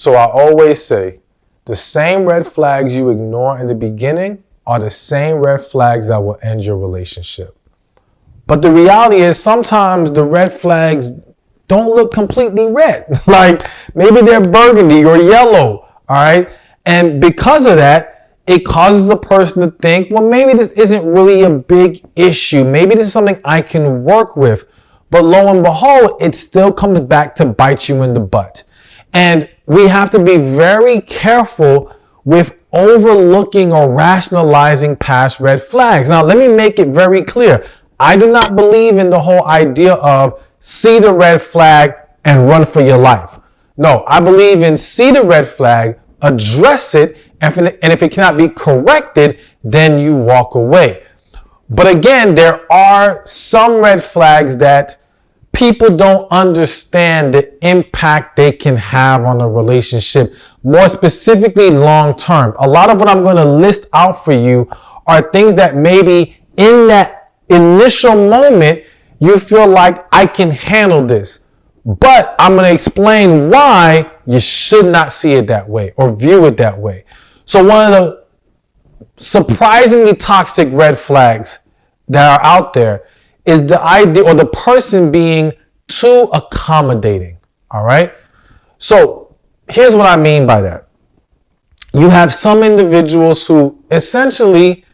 So I always say, the same red flags you ignore in the beginning are the same red flags that will end your relationship. But the reality is sometimes the red flags don't look completely red. Like maybe they're burgundy or yellow, all right? And because of that, it causes a person to think, well, maybe this isn't really a big issue. Maybe this is something I can work with. But lo and behold, it still comes back to bite you in the butt. And we have to be very careful with overlooking or rationalizing past red flags. Now, let me make it very clear. I do not believe in the whole idea of see the red flag and run for your life. No, I believe in see the red flag, address it, and if it cannot be corrected, then you walk away. But again, there are some red flags that people don't understand the impact they can have on a relationship, more specifically long term. A lot of what I'm going to list out for you are things that maybe in that initial moment you feel like I can handle this. But I'm going to explain why you should not see it that way or view it that way. So one of the surprisingly toxic red flags that are out there is the idea or the person being too accommodating. All right. So here's what I mean by that. You have some individuals who essentially,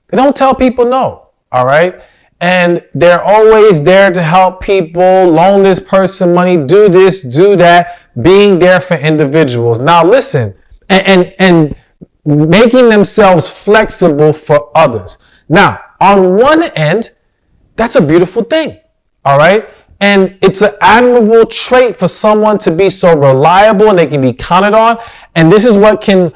they don't tell people no. All right. And they're always there to help people, loan this person money, do this, do that, being there for individuals. Now listen, and making themselves flexible for others. Now, on one end, that's a beautiful thing, all right? And it's an admirable trait for someone to be so reliable and they can be counted on. And this is what can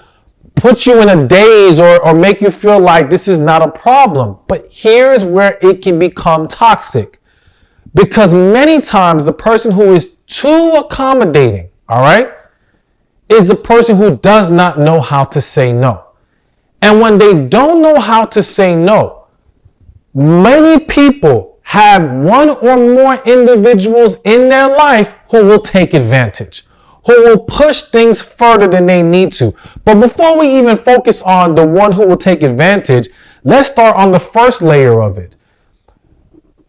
put you in a daze or make you feel like this is not a problem. But here's where it can become toxic. Because many times the person who is too accommodating, all right, is the person who does not know how to say no. And when they don't know how to say no, many people have one or more individuals in their life who will take advantage, who will push things further than they need to. But before we even focus on the one who will take advantage, let's start on the first layer of it.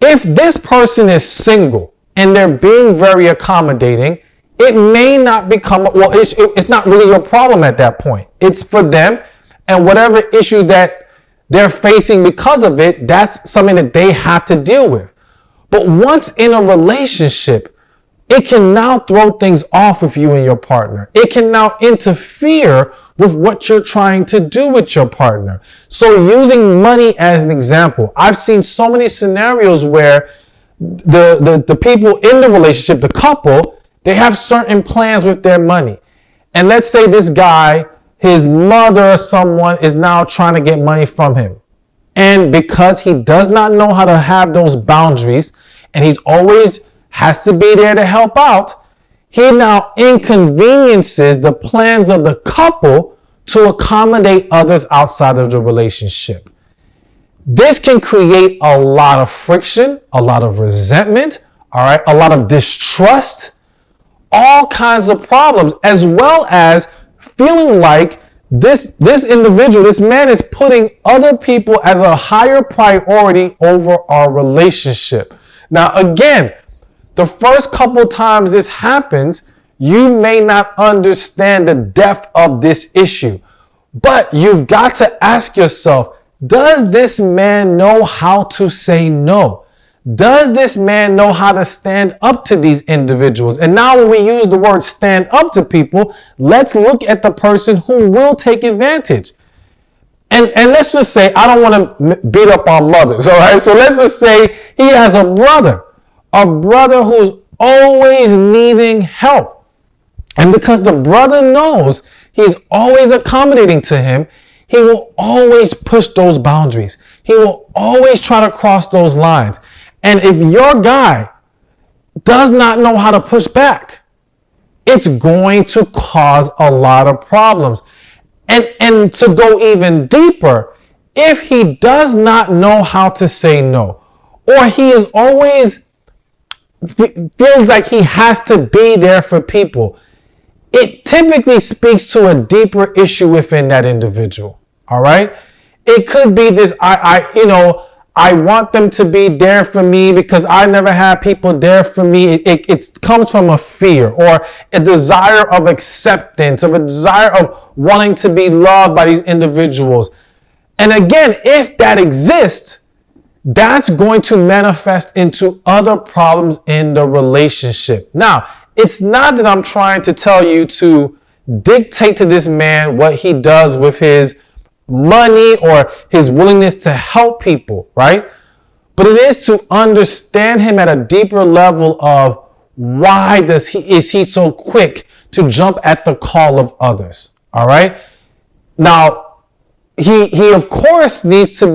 If this person is single and they're being very accommodating, it may not become, well, it's not really your problem at that point. It's for them, and whatever issues that they're facing because of it, that's something that they have to deal with. But once in a relationship, it can now throw things off with you and your partner. It can now interfere with what you're trying to do with your partner. So using money as an example, I've seen so many scenarios where the people in the relationship, the couple, they have certain plans with their money. And let's say this guy, his mother or someone is now trying to get money from him. And because he does not know how to have those boundaries and he's always has to be there to help out, he now inconveniences the plans of the couple to accommodate others outside of the relationship. This can create a lot of friction, a lot of resentment, all right, a lot of distrust, all kinds of problems, as well as feeling like this individual, this man is putting other people as a higher priority over our relationship. Now, again, the first couple times this happens, you may not understand the depth of this issue, but you've got to ask yourself, does this man know how to say no? Does this man know how to stand up to these individuals? And now when we use the word stand up to people, let's look at the person who will take advantage. And let's just say, I don't want to beat up on mothers, all right? So let's just say he has a brother who's always needing help. And because the brother knows he's always accommodating to him, he will always push those boundaries. He will always try to cross those lines. And if your guy does not know how to push back, it's going to cause a lot of problems. And to go even deeper, if he does not know how to say no, or he is always feels like he has to be there for people, it typically speaks to a deeper issue within that individual. All right. It could be this, I want them to be there for me because I never had people there for me. It comes from a fear or a desire of acceptance, of a desire of wanting to be loved by these individuals. And again, if that exists, that's going to manifest into other problems in the relationship. Now, it's not that I'm trying to tell you to dictate to this man what he does with his money or his willingness to help people, right? But it is to understand him at a deeper level of why is he so quick to jump at the call of others, all right? Now, he of course there needs to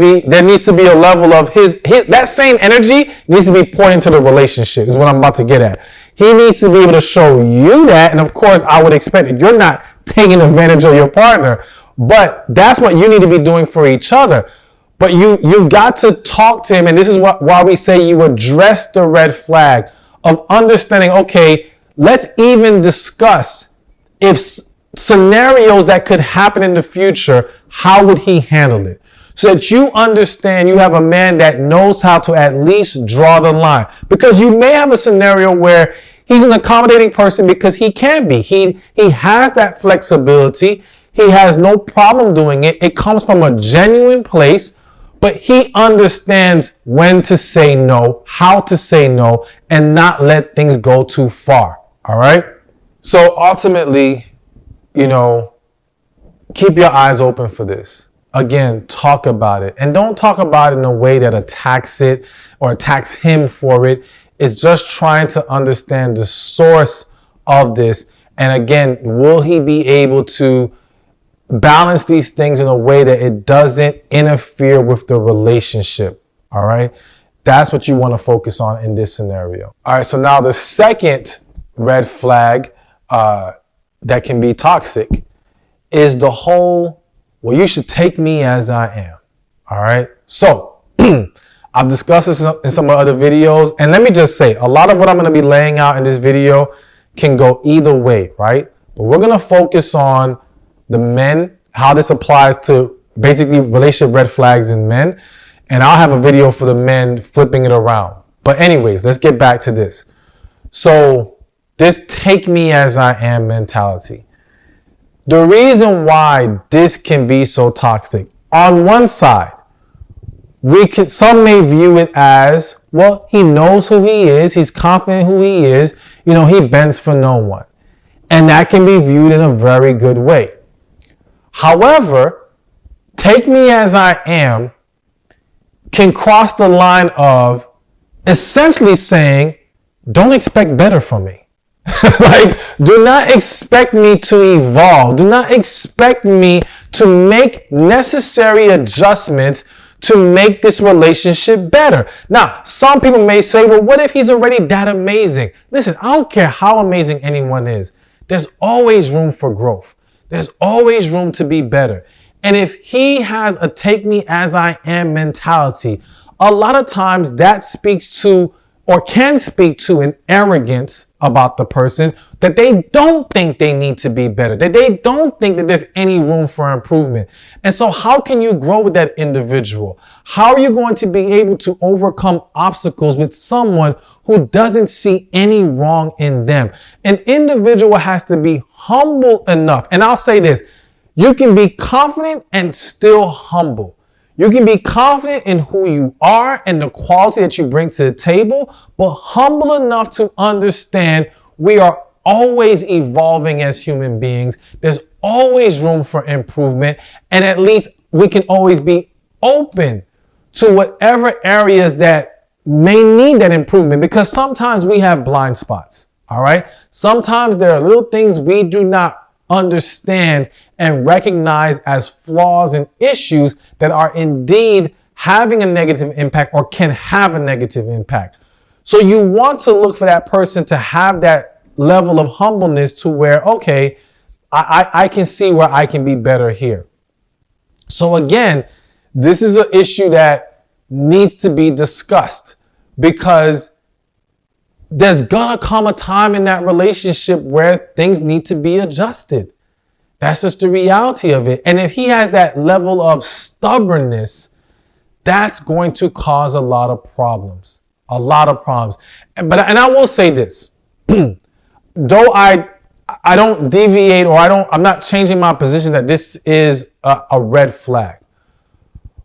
be a level of his that same energy needs to be poured into the relationship is what I'm about to get at. He needs to be able to show you that, and of course I would expect that you're not taking advantage of your partner, but that's what you need to be doing for each other. But you got to talk to him, and this is why we say you address the red flag of understanding, okay, let's even discuss if scenarios that could happen in the future, how would he handle it? So that you understand you have a man that knows how to at least draw the line. Because you may have a scenario where he's an accommodating person because he can be. He has that flexibility. He has no problem doing it. It comes from a genuine place, but he understands when to say no, how to say no, and not let things go too far. All right? So ultimately, keep your eyes open for this. Again, talk about it. And don't talk about it in a way that attacks it or attacks him for it. It's just trying to understand the source of this. And again, will he be able to balance these things in a way that it doesn't interfere with the relationship? All right. That's what you want to focus on in this scenario. All right. So now the second red flag that can be toxic is the whole, well, you should take me as I am. All right. So I've discussed this in some other videos. And let me just say, a lot of what I'm going to be laying out in this video can go either way, right? But we're going to focus on the men, how this applies to basically relationship red flags in men. And I'll have a video for the men flipping it around. But anyways, let's get back to this. So this take me as I am mentality. The reason why this can be so toxic, on one side, some may view it as, well, he knows who he is. He's confident who he is. He bends for no one. And that can be viewed in a very good way. However, take me as I am can cross the line of essentially saying, don't expect better from me. Like, do not expect me to evolve. Do not expect me to make necessary adjustments to make this relationship better. Now, some people may say, well, what if he's already that amazing? Listen, I don't care how amazing anyone is. There's always room for growth. There's always room to be better. And if he has a take me as I am mentality, a lot of times that speaks to or can speak to an arrogance about the person that they don't think they need to be better, that they don't think that there's any room for improvement. And so how can you grow with that individual? How are you going to be able to overcome obstacles with someone who doesn't see any wrong in them? An individual has to be humble enough. And I'll say this, you can be confident and still humble. You can be confident in who you are and the quality that you bring to the table, but humble enough to understand we are always evolving as human beings. There's always room for improvement, and at least we can always be open to whatever areas that may need that improvement, because sometimes we have blind spots. All right. Sometimes there are little things we do not understand and recognize as flaws and issues that are indeed having a negative impact or can have a negative impact. So you want to look for that person to have that level of humbleness to where, okay, I can see where I can be better here. So again, this is an issue that needs to be discussed, because there's gonna come a time in that relationship where things need to be adjusted. That's just the reality of it. And if he has that level of stubbornness, that's going to cause a lot of problems. A lot of problems. And I will say this, though I don't deviate, or I'm not changing my position that this is a red flag.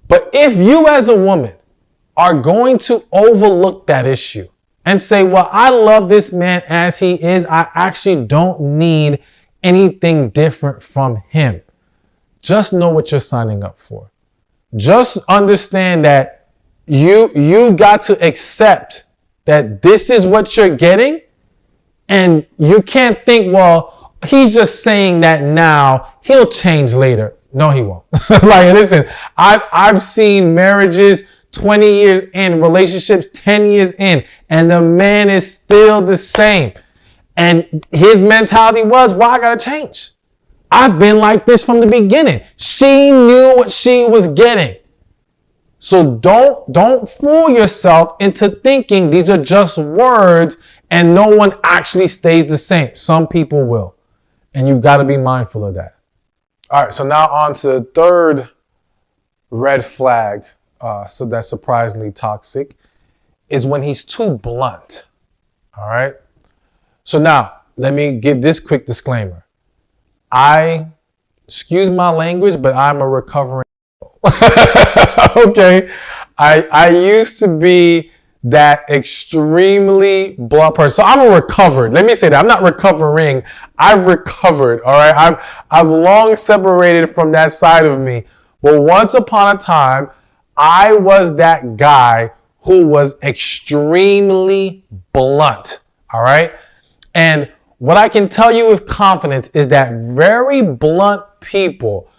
But if you as a woman are going to overlook that issue and say, well, I love this man as he is, I actually don't need anything different from him, just know what you're signing up for. Just understand that you got to accept that this is what you're getting, and you can't think, well, he's just saying that now, he'll change later. No, he won't. Like, listen, I've seen marriages 20 years in, relationships 10 years in, and the man is still the same. And his mentality was, well, I gotta change. I've been like this from the beginning. She knew what she was getting. So don't fool yourself into thinking these are just words and no one actually stays the same. Some people will. And you got to be mindful of that. All right, so now on to the third red flag, so that's surprisingly toxic, is when he's too blunt. All right? So now, let me give this quick disclaimer. Excuse my language, but I'm a recovering okay? I used to be that extremely blunt person. So I'm a recovered. Let me say that. I'm not recovering. I've recovered, all right? I've long separated from that side of me. But once upon a time, I was that guy who was extremely blunt, all right? And what I can tell you with confidence is that very blunt people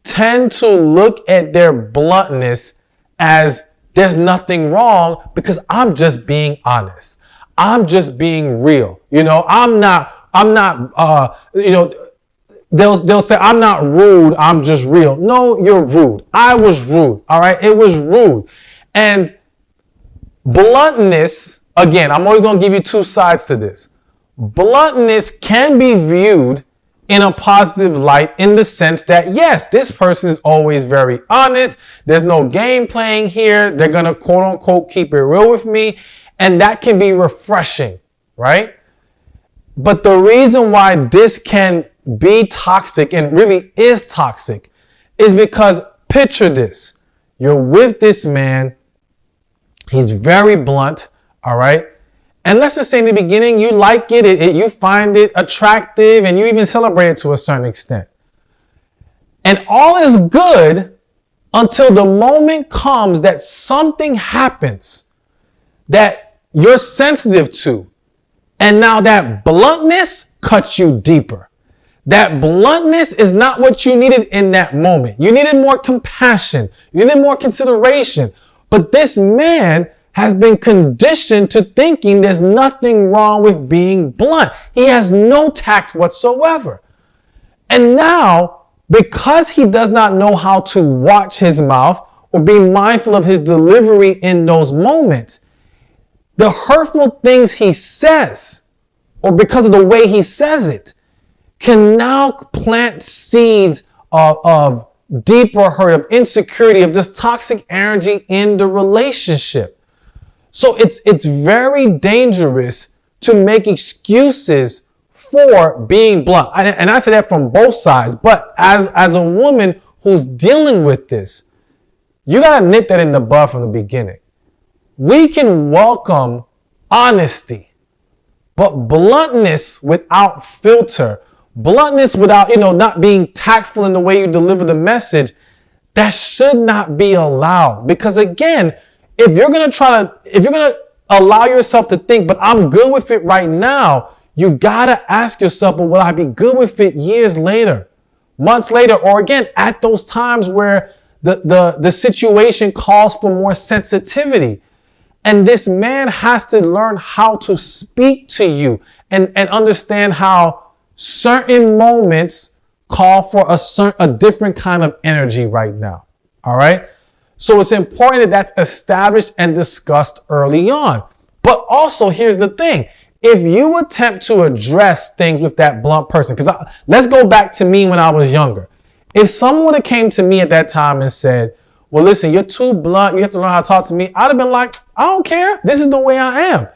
tend to look at their bluntness as there's nothing wrong because I'm just being honest. I'm just being real. You know, I'm not, they'll say, I'm not rude. I'm just real. No, you're rude. I was rude. All right. It was rude. And bluntness, again, I'm always going to give you two sides to this. Bluntness can be viewed in a positive light in the sense that, yes, this person is always very honest. There's no game playing here. They're going to quote unquote keep it real with me. And that can be refreshing, right? But the reason why this can be toxic and really is toxic is because picture this. You're with this man. He's very blunt, all right? And let's just say in the beginning, you like it, you find it attractive, and you even celebrate it to a certain extent. And all is good until the moment comes that something happens that you're sensitive to. And now that bluntness cuts you deeper. That bluntness is not what you needed in that moment. You needed more compassion. You needed more consideration. But this man has been conditioned to thinking there's nothing wrong with being blunt. He has no tact whatsoever. And now, because he does not know how to watch his mouth or be mindful of his delivery in those moments, the hurtful things he says, or because of the way he says it, can now plant seeds of deeper hurt, of insecurity, of this toxic energy in the relationship. So it's very dangerous to make excuses for being blunt. And I say that from both sides. But as a woman who's dealing with this, you got to nip that in the bud from the beginning. We can welcome honesty, but bluntness without filter, bluntness without, not being tactful in the way you deliver the message, that should not be allowed. Because again, if you're going to allow yourself to think, but I'm good with it right now, you got to ask yourself, well, will I be good with it years later, months later, or again, at those times where the situation calls for more sensitivity. And this man has to learn how to speak to you and understand how certain moments call for a different kind of energy right now. All right. So it's important that that's established and discussed early on. But also, here's the thing. If you attempt to address things with that blunt person, because let's go back to me when I was younger. If someone would have came to me at that time and said, well, listen, you're too blunt. You have to learn how to talk to me. I'd have been like, I don't care. This is the way I am.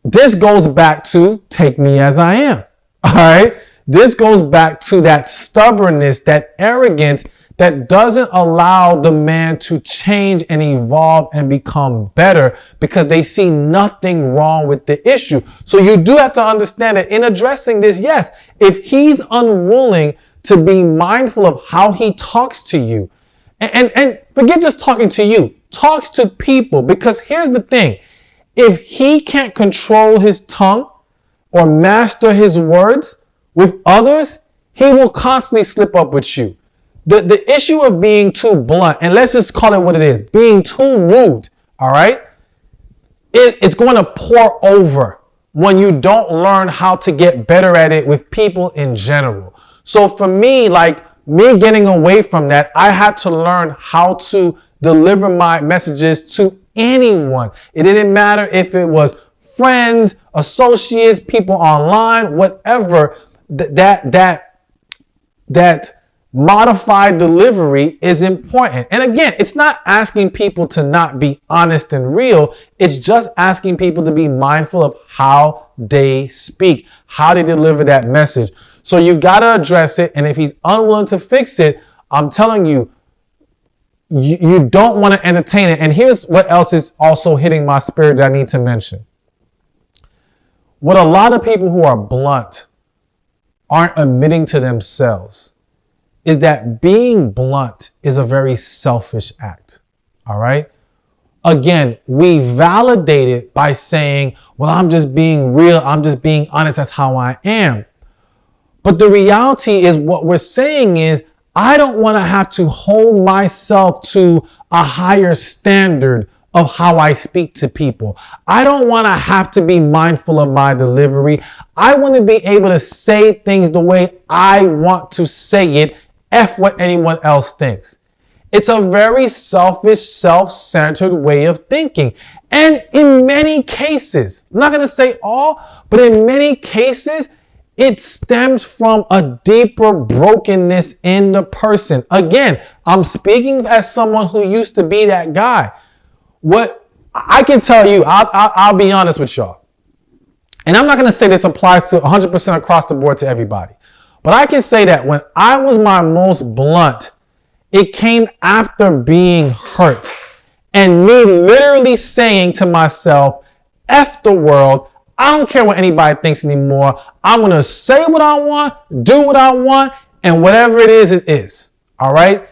This goes back to take me as I am. All right. This goes back to that stubbornness, that arrogance that doesn't allow the man to change and evolve and become better because they see nothing wrong with the issue. So you do have to understand that in addressing this, yes, if he's unwilling to be mindful of how he talks to you, and forget just talking to you, talks to people, because here's the thing. If he can't control his tongue or master his words with others, he will constantly slip up with you. The issue of being too blunt, and let's just call it what it is, being too rude, all right? It's going to pour over when you don't learn how to get better at it with people in general. So for me, like me getting away from that, I had to learn how to deliver my messages to anyone. It didn't matter if it was friends, associates, people online, whatever. That modified delivery is important. And again, it's not asking people to not be honest and real. It's just asking people to be mindful of how they speak, how they deliver that message. So you've got to address it. And if he's unwilling to fix it, I'm telling you, you don't want to entertain it. And here's what else is also hitting my spirit that I need to mention. What a lot of people who are blunt aren't admitting to themselves is that being blunt is a very selfish act. All right. Again, we validate it by saying, well, I'm just being real. I'm just being honest. That's how I am. But the reality is what we're saying is I don't want to have to hold myself to a higher standard of how I speak to people. I don't want to have to be mindful of my delivery. I want to be able to say things the way I want to say it. F what anyone else thinks. It's a very selfish, self-centered way of thinking. And in many cases, I'm not going to say all, but in many cases, it stems from a deeper brokenness in the person. Again, I'm speaking as someone who used to be that guy. What I can tell you, I'll be honest with y'all. And I'm not going to say this applies to 100% across the board to everybody. But I can say that when I was my most blunt, it came after being hurt and me literally saying to myself, F the world. I don't care what anybody thinks anymore. I'm going to say what I want, do what I want, and whatever it is, it is. All right.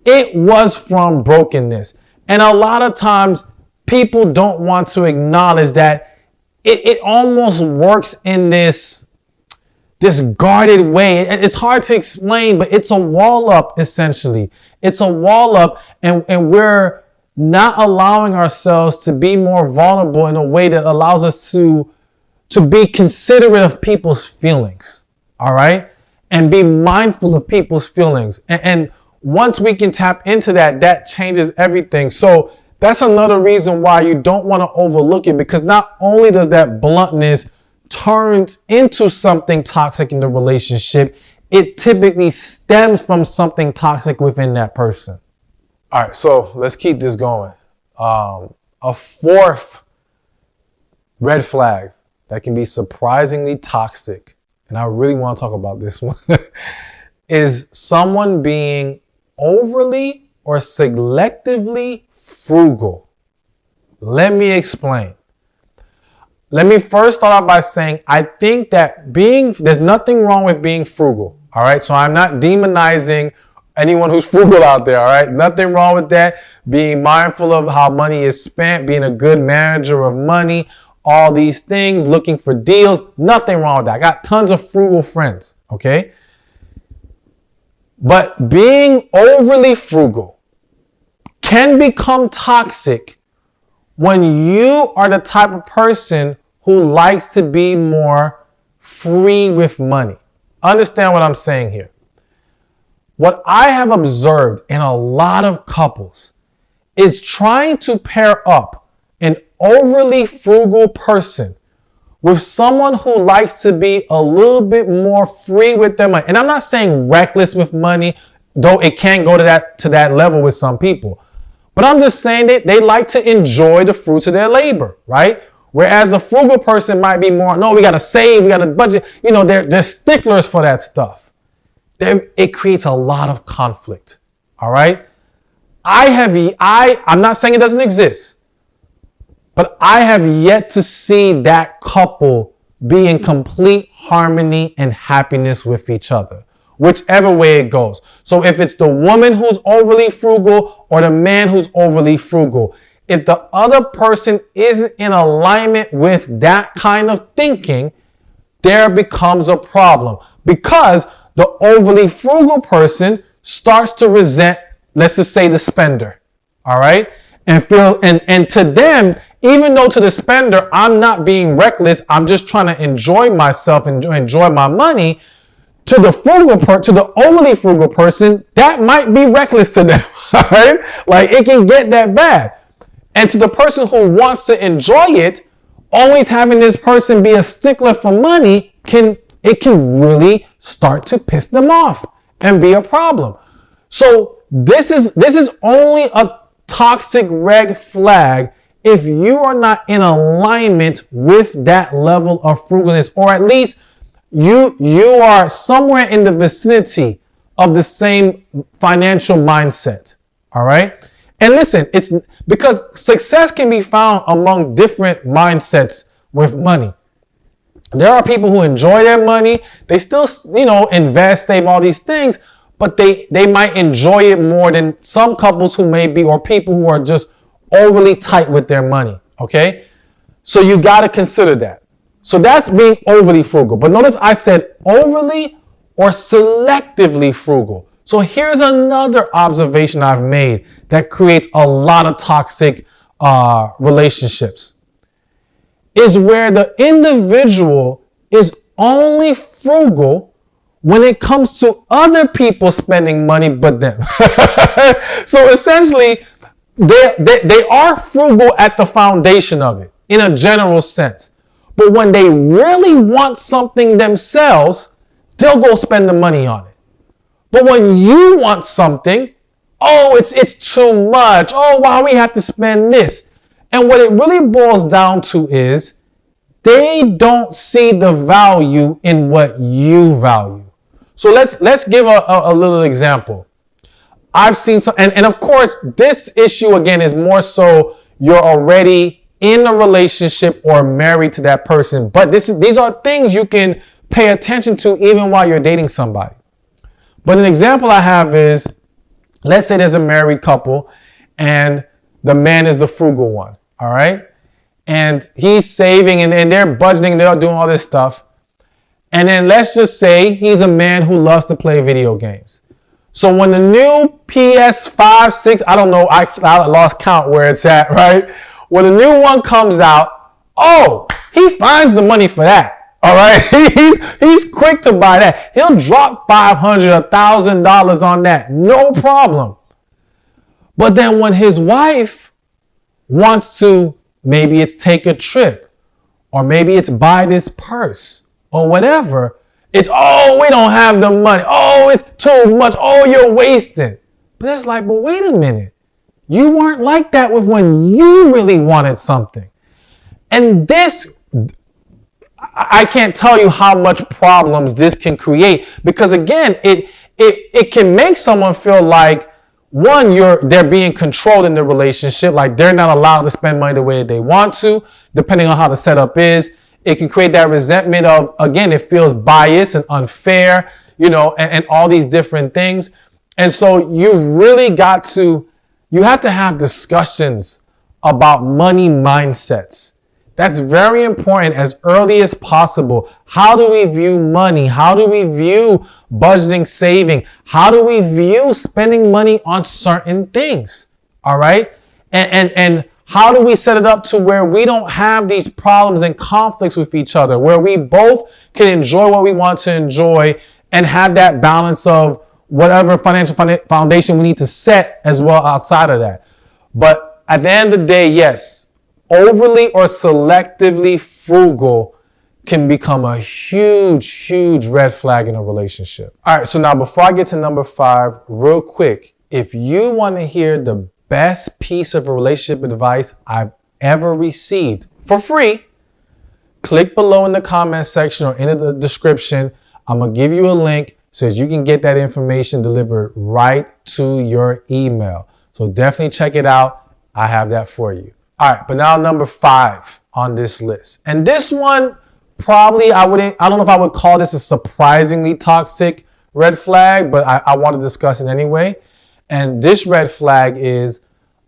It was from brokenness. And a lot of times people don't want to acknowledge that it almost works in this guarded way. It's hard to explain, but it's a wall up, essentially. It's a wall up, and we're not allowing ourselves to be more vulnerable in a way that allows us to be considerate of people's feelings, all right? And be mindful of people's feelings. And once we can tap into that, that changes everything. So that's another reason why you don't want to overlook it, because not only does that bluntness turns into something toxic in the relationship, it typically stems from something toxic within that person. All right, so let's keep this going. A fourth red flag that can be surprisingly toxic, and I really want to talk about this one, is someone being overly or selectively frugal. Let me explain. Let me first start out by saying, I think that there's nothing wrong with being frugal. All right. So I'm not demonizing anyone who's frugal out there. All right. Nothing wrong with that. Being mindful of how money is spent, being a good manager of money, all these things, looking for deals. Nothing wrong with that. I got tons of frugal friends. Okay. But being overly frugal can become toxic when you are the type of person who likes to be more free with money. Understand what I'm saying here. What I have observed in a lot of couples is trying to pair up an overly frugal person with someone who likes to be a little bit more free with their money, and I'm not saying reckless with money, though it can go to that level with some people, but I'm just saying that they like to enjoy the fruits of their labor, right? Whereas the frugal person might be more, no, we got to save, we got to budget. You know, they're sticklers for that stuff. It creates a lot of conflict, all right? I'm not saying it doesn't exist, but I have yet to see that couple be in complete harmony and happiness with each other, whichever way it goes. So if it's the woman who's overly frugal or the man who's overly frugal, if the other person isn't in alignment with that kind of thinking, there becomes a problem, because the overly frugal person starts to resent, let's just say, the spender, all right? And to them, even though to the spender, I'm not being reckless, I'm just trying to enjoy myself and enjoy my money, to the overly frugal person, that might be reckless to them, all right? Like, it can get that bad. And to the person who wants to enjoy it, always having this person be a stickler for money can really start to piss them off and be a problem. So this is only a toxic red flag if you are not in alignment with that level of frugalness, or at least you are somewhere in the vicinity of the same financial mindset. All right. And listen, it's because success can be found among different mindsets with money. There are people who enjoy their money. They still, invest, save, all these things, but they might enjoy it more than some couples who may be, or people who are just overly tight with their money. Okay. So you got to consider that. So that's being overly frugal. But notice I said overly or selectively frugal. So here's another observation I've made that creates a lot of toxic relationships, is where the individual is only frugal when it comes to other people spending money but them. So essentially, they are frugal at the foundation of it in a general sense. But when they really want something themselves, they'll go spend the money on it. But when you want something, oh, it's too much. Oh, why we have to spend this? And what it really boils down to is they don't see the value in what you value. So let's give a little example. I've seen some, and of course, this issue again is more so you're already in a relationship or married to that person. But these are things you can pay attention to even while you're dating somebody. But an example I have is, let's say there's a married couple and the man is the frugal one, all right? And he's saving and they're budgeting, they're doing all this stuff. And then let's just say he's a man who loves to play video games. So when the new PS5, 6, I don't know, I lost count where it's at, right? When the new one comes out, oh, he finds the money for that. All right, he's quick to buy that. He'll drop $500, $1,000 on that, no problem. But then when his wife wants to, maybe it's take a trip, or maybe it's buy this purse, or whatever, it's, oh, we don't have the money. Oh, it's too much. Oh, you're wasting. But it's like, but wait a minute. You weren't like that with when you really wanted something. And this, I can't tell you how much problems this can create, because again, it can make someone feel like, one, they're being controlled in the relationship, like they're not allowed to spend money the way they want to, depending on how the setup is. It can create that resentment of, again, it feels biased and unfair, and all these different things. And so you have to have discussions about money mindsets. That's very important as early as possible. How do we view money? How do we view budgeting, saving? How do we view spending money on certain things? All right. And how do we set it up to where we don't have these problems and conflicts with each other, where we both can enjoy what we want to enjoy and have that balance of whatever financial foundation we need to set as well outside of that. But at the end of the day, yes, overly or selectively frugal can become a huge red flag in a relationship. All right, so now before I get to number 5, real quick, if you want to hear the best piece of relationship advice I've ever received for free, click below in the comment section or in the description. I'm going to give you a link so that you can get that information delivered right to your email. So definitely check it out. I have that for you. All right, but now number 5 on this list. And this one, probably I don't know if I would call this a surprisingly toxic red flag, but I want to discuss it anyway. And this red flag is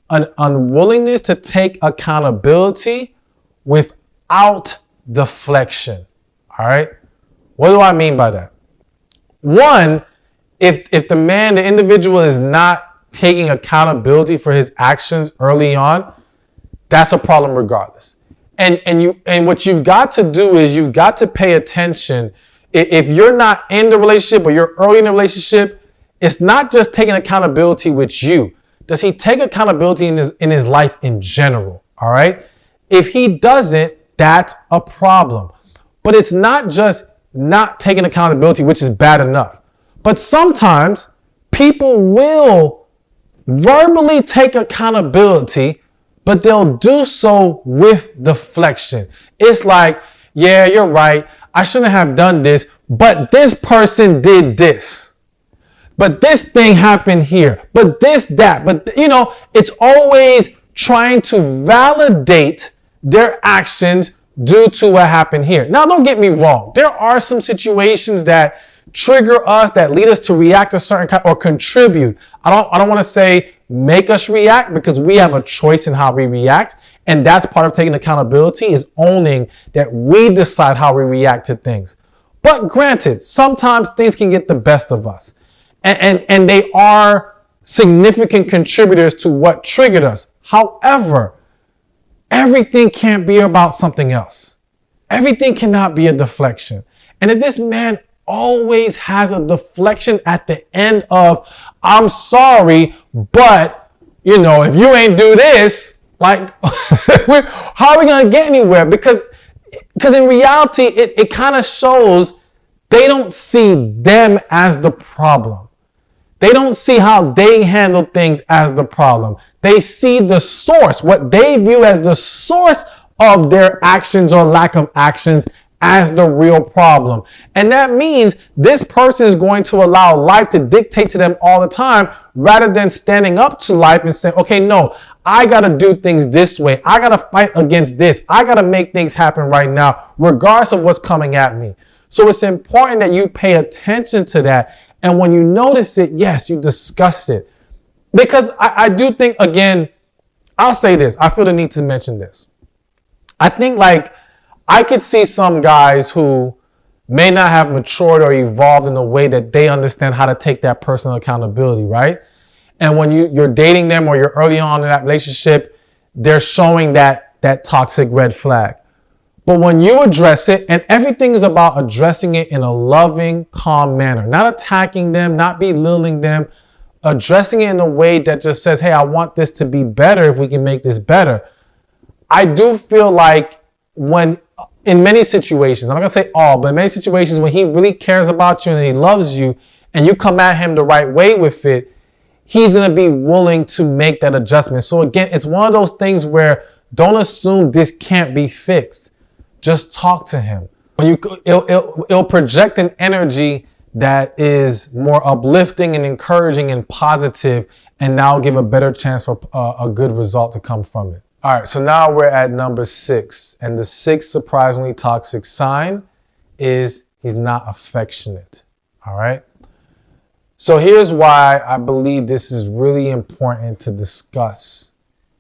an unwillingness to take accountability without deflection. All right. What do I mean by that? One, if the individual is not taking accountability for his actions early on, that's a problem regardless. And what you've got to do is you've got to pay attention. If you're not in the relationship or you're early in the relationship, it's not just taking accountability with you. Does he take accountability in his life in general? All right. If he doesn't, that's a problem. But it's not just not taking accountability, which is bad enough. But sometimes people will verbally take accountability, but they'll do so with deflection. It's like, yeah, you're right. I shouldn't have done this, but this person did this. But this thing happened here. But this, that. But, it's always trying to validate their actions due to what happened here. Now, don't get me wrong. There are some situations that trigger us, that lead us to react a certain kind or contribute. I don't want to say make us react, because we have a choice in how we react. And that's part of taking accountability, is owning that we decide how we react to things. But granted, sometimes things can get the best of us. And they are significant contributors to what triggered us. However, everything can't be about something else. Everything cannot be a deflection. And if this man always has a deflection at the end of, I'm sorry, but, if you ain't do this, like, how are we going to get anywhere? Because in reality, it kind of shows they don't see them as the problem. They don't see how they handle things as the problem. They see the source, what they view as the source of their actions or lack of actions, as the real problem. And that means this person is going to allow life to dictate to them all the time, rather than standing up to life and saying, okay, no, I got to do things this way. I got to fight against this. I got to make things happen right now, regardless of what's coming at me. So it's important that you pay attention to that. And when you notice it, yes, you discuss it. Because I do think, again, I'll say this. I feel the need to mention this. I think I could see some guys who may not have matured or evolved in a way that they understand how to take that personal accountability, right? And when you're dating them or you're early on in that relationship, they're showing that toxic red flag. But when you address it, and everything is about addressing it in a loving, calm manner, not attacking them, not belittling them, addressing it in a way that just says, hey, I want this to be better if we can make this better. I do feel like in many situations, I'm not going to say all, but in many situations when he really cares about you and he loves you and you come at him the right way with it, he's going to be willing to make that adjustment. So again, it's one of those things where don't assume this can't be fixed. Just talk to him. It'll project an energy that is more uplifting and encouraging and positive, and now give a better chance for a good result to come from it. All right, so now we're at number 6. And the 6th surprisingly toxic sign is he's not affectionate. All right. So here's why I believe this is really important to discuss.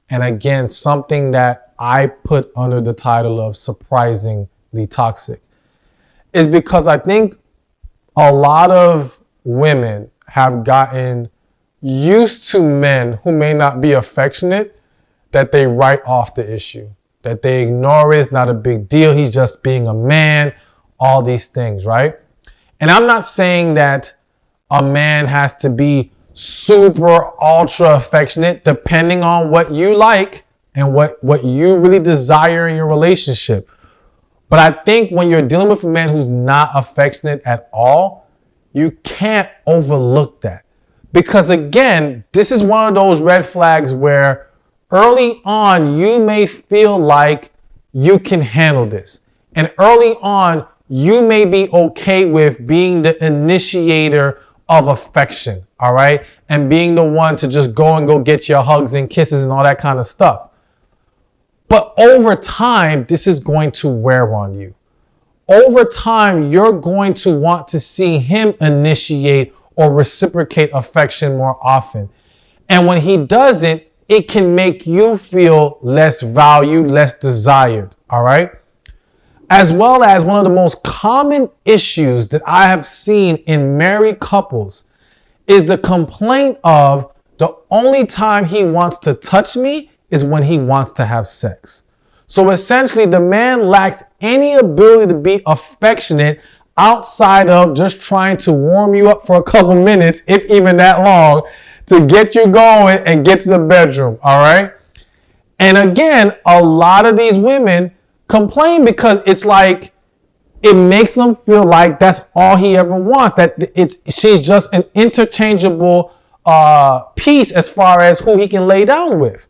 And again, something that I put under the title of surprisingly toxic is because I think a lot of women have gotten used to men who may not be affectionate, that they write off the issue, that they ignore it. It's not a big deal. He's just being a man, all these things, right? And I'm not saying that a man has to be super ultra affectionate, depending on what you like and what you really desire in your relationship. But I think when you're dealing with a man who's not affectionate at all, you can't overlook that. Because again, this is one of those red flags where early on, you may feel like you can handle this. And early on, you may be okay with being the initiator of affection, all right? And being the one to just go get your hugs and kisses and all that kind of stuff. But over time, this is going to wear on you. Over time, you're going to want to see him initiate or reciprocate affection more often. And when he doesn't, it can make you feel less valued, less desired, all right? As well as one of the most common issues that I have seen in married couples is the complaint of the only time he wants to touch me is when he wants to have sex. So essentially, the man lacks any ability to be affectionate outside of just trying to warm you up for a couple minutes, if even that long, to get you going and get to the bedroom, all right? And again, a lot of these women complain because it's like, it makes them feel like that's all he ever wants, that she's just an interchangeable piece as far as who he can lay down with.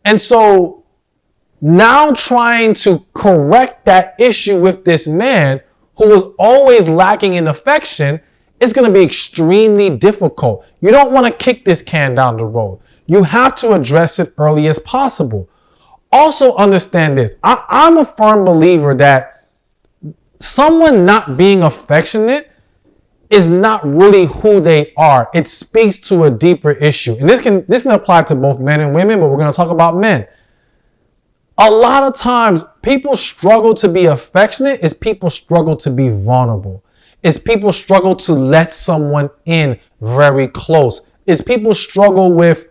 And so now trying to correct that issue with this man who was always lacking in affection, it's going to be extremely difficult. You don't want to kick this can down the road. You have to address it early as possible. Also understand this. I'm a firm believer that someone not being affectionate is not really who they are. It speaks to a deeper issue. And this can apply to both men and women, but we're going to talk about men. A lot of times people struggle to be affectionate is people struggle to be vulnerable. It's people struggle to let someone in very close. It's people struggle with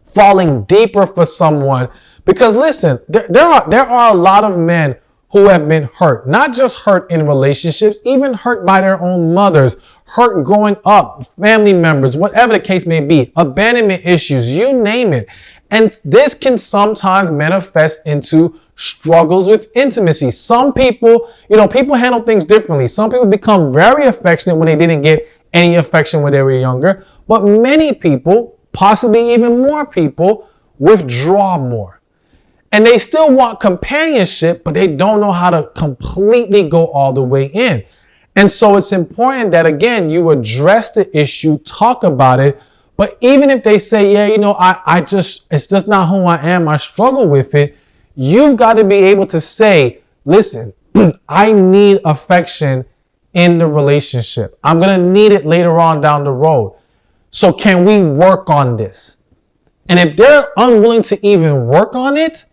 falling deeper for someone. Because listen, there are a lot of men who have been hurt, not just hurt in relationships, even hurt by their own mothers, hurt growing up, family members, whatever the case may be, abandonment issues, you name it. And this can sometimes manifest into struggles with intimacy. Some people, people handle things differently. Some people become very affectionate when they didn't get any affection when they were younger. But many people, possibly even more people, withdraw more. And they still want companionship, but they don't know how to completely go all the way in. And so it's important that, again, you address the issue, talk about it. But even if they say, it's just not who I am, I struggle with it, you've got to be able to say, listen, I need affection in the relationship. I'm going to need it later on down the road. So can we work on this? And if they're unwilling to even work on it,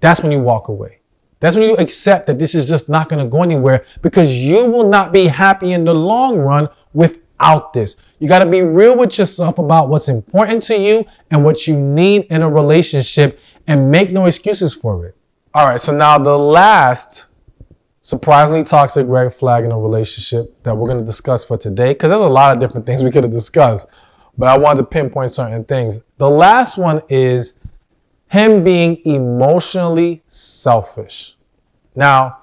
that's when you walk away. That's when you accept that this is just not going to go anywhere, because you will not be happy in the long run without this. You got to be real with yourself about what's important to you and what you need in a relationship, and make no excuses for it. All right, so now the last surprisingly toxic red flag in a relationship that we're going to discuss for today, because there's a lot of different things we could have discussed, but I wanted to pinpoint certain things. The last one is him being emotionally selfish. Now,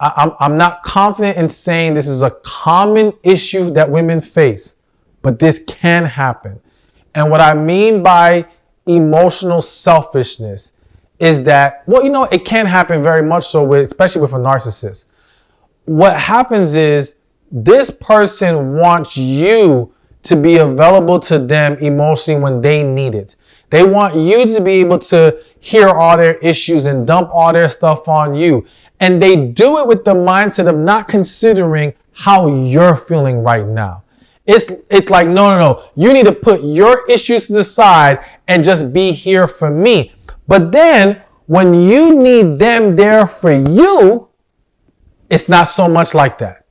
I'm not confident in saying this is a common issue that women face, but this can happen. And what I mean by emotional selfishness is that, it can happen very much so, especially with a narcissist. What happens is this person wants you to be available to them emotionally when they need it. They want you to be able to hear all their issues and dump all their stuff on you. And they do it with the mindset of not considering how you're feeling right now. It's like, no. You need to put your issues to the side and just be here for me. But then when you need them there for you, it's not so much like that.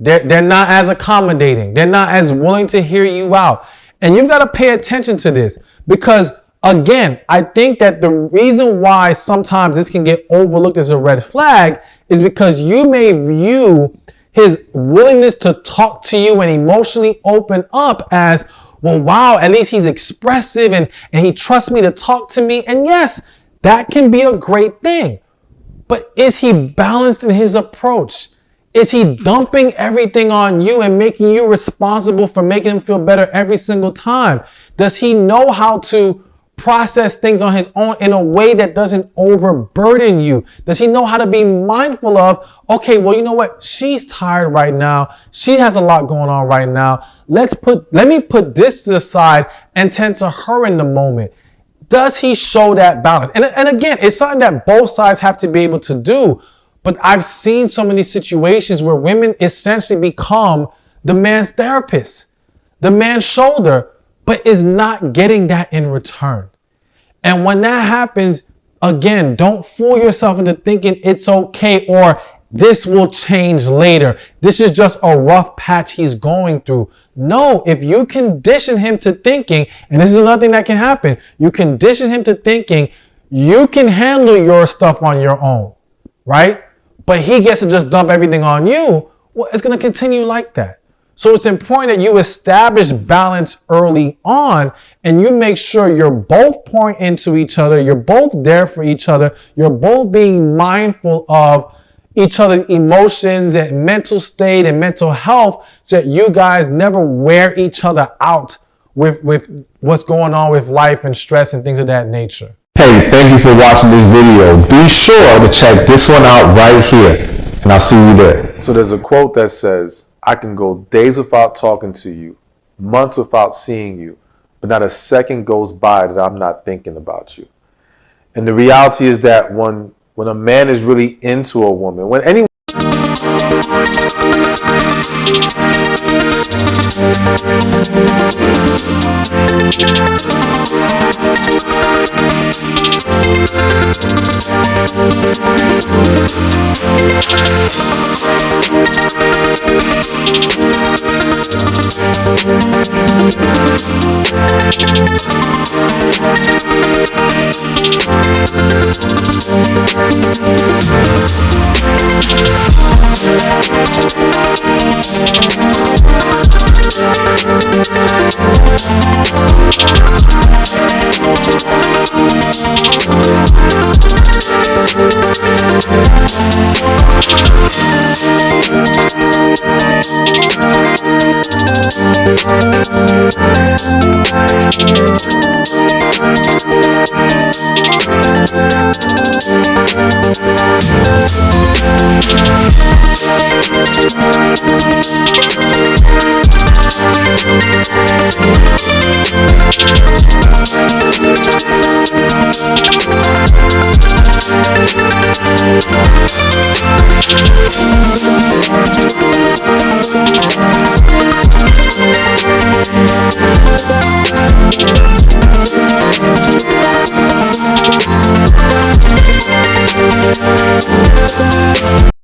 They're not as accommodating. They're not as willing to hear you out. And you've got to pay attention to this, because again, I think that the reason why sometimes this can get overlooked as a red flag is because you may view his willingness to talk to you and emotionally open up as, well, wow, at least he's expressive and he trusts me to talk to me. And yes, that can be a great thing. But is he balanced in his approach? Is he dumping everything on you and making you responsible for making him feel better every single time? Does he know how to process things on his own in a way that doesn't overburden you? Does he know how to be mindful of, okay, well, you know what? She's tired right now. She has a lot going on right now. Let me put this to the side and tend to her in the moment. Does he show that balance? And again, it's something that both sides have to be able to do. But I've seen so many situations where women essentially become the man's therapist, the man's shoulder, but is not getting that in return. And when that happens, again, don't fool yourself into thinking it's okay or this will change later. This is just a rough patch he's going through. No, if you condition him to thinking, and this is another thing that can happen, you condition him to thinking you can handle your stuff on your own, right? But he gets to just dump everything on you, well, it's going to continue like that. So it's important that you establish balance early on and you make sure you're both pouring into each other, you're both there for each other, you're both being mindful of each other's emotions and mental state and mental health so that you guys never wear each other out with what's going on with life and stress and things of that nature. Hey, thank you for watching this video. Be sure to check this one out right here, and I'll see you there. So there's a quote that says, I can go days without talking to you, months without seeing you, but not a second goes by that I'm not thinking about you. And the reality is that when a man is really into a woman, when anyone